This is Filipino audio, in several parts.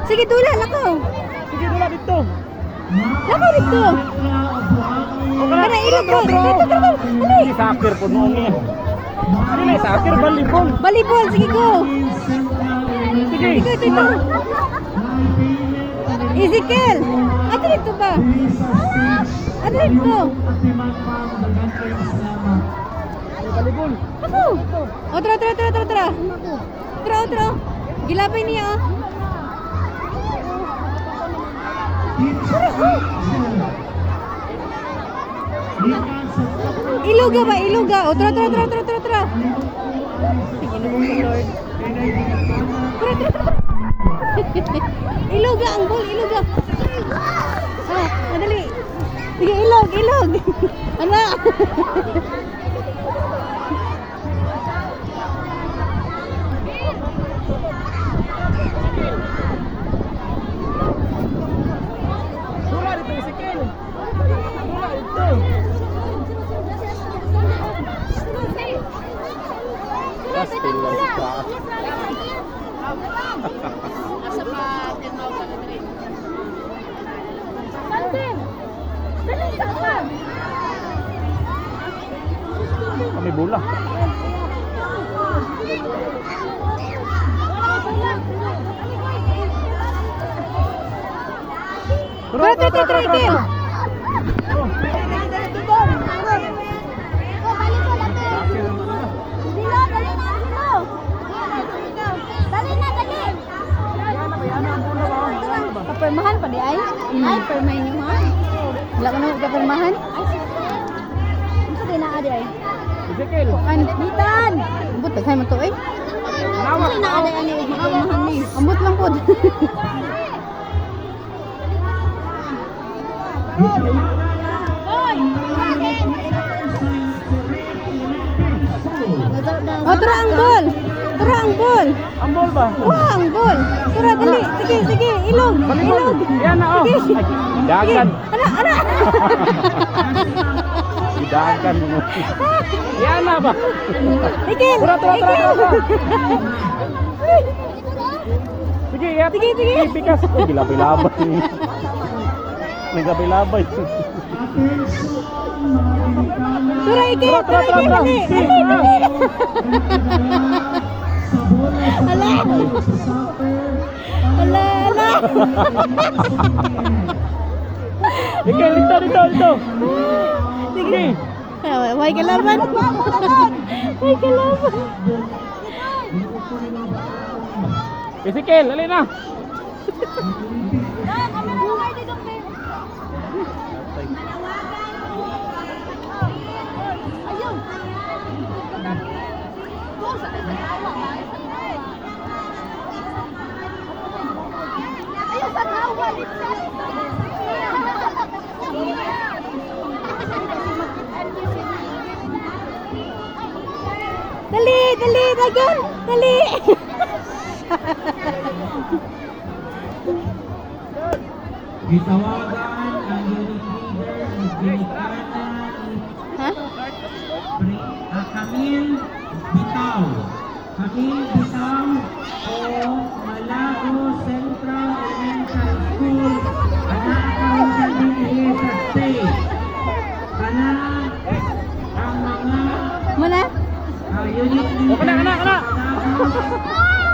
Sige, dula, lakaw. Sige, dula dito. Lakaw dito. Para ilog ko. Hindi, soccer po noon niya. Ano na, soccer, volleyball. Volleyball, sige go. Sige. Ito. Ezekiel. Ato dito ba? Ato dito. Volleyball. Ako. O, tara. Tara. Gilapay niya, oh. Iluga ba? Iluga. O, tara. Sige na mong Lord. Tara. Iluga, ang ball, iluga. Ah, madali. Sige, ilog. Ano? Dula dito, Ezekiel. Dula dito. Pastil lang siya. Asa pa tinawag ka na rin. Santin! Dali sa ka! Kami bola. Tara. Permahan pa di ay? Ay, permahan nyo ha? Wala ka na permahan? Ano sa na adi ay? Ezekiel. Nitan! Ambot, bagay mo to eh. Ano sa na adi ay permahan ni? Ambot lang po. Oh, tara ang ball! Ang ball ba? Wow, ang ball! Tara, dali! Sige, ilog! Yan na, oh. Sige. Dagan. Ana! Dagan mo. Yan na ba? Ikil! Tara. Sige, yat. Sige. Pikas. Oh, gilabay-labay. Nagabay-labay. Tara, Ikil! Dali! Ala! Ikil, dito. Sige. May kalaban. Ezekiel, alin na. Dali, Dagan! Dali! Itawagan ang unit leader ni Ginicana Ha? Camille Bitaw. Camille Bitaw o Malago Central Elementary School. Anak karon sa DPA sa state. Kana ang mga Muna? unit leader Kana. Malago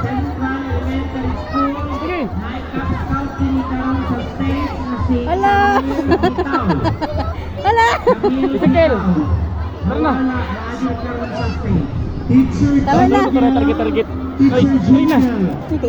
Central Elementary School. Sige. Naikap scout din karon sa state na si Ala! Camille Bitaw. Ala! Ezekiel. Tara na. Teacher Tama na. Target. Ay, na. Sige,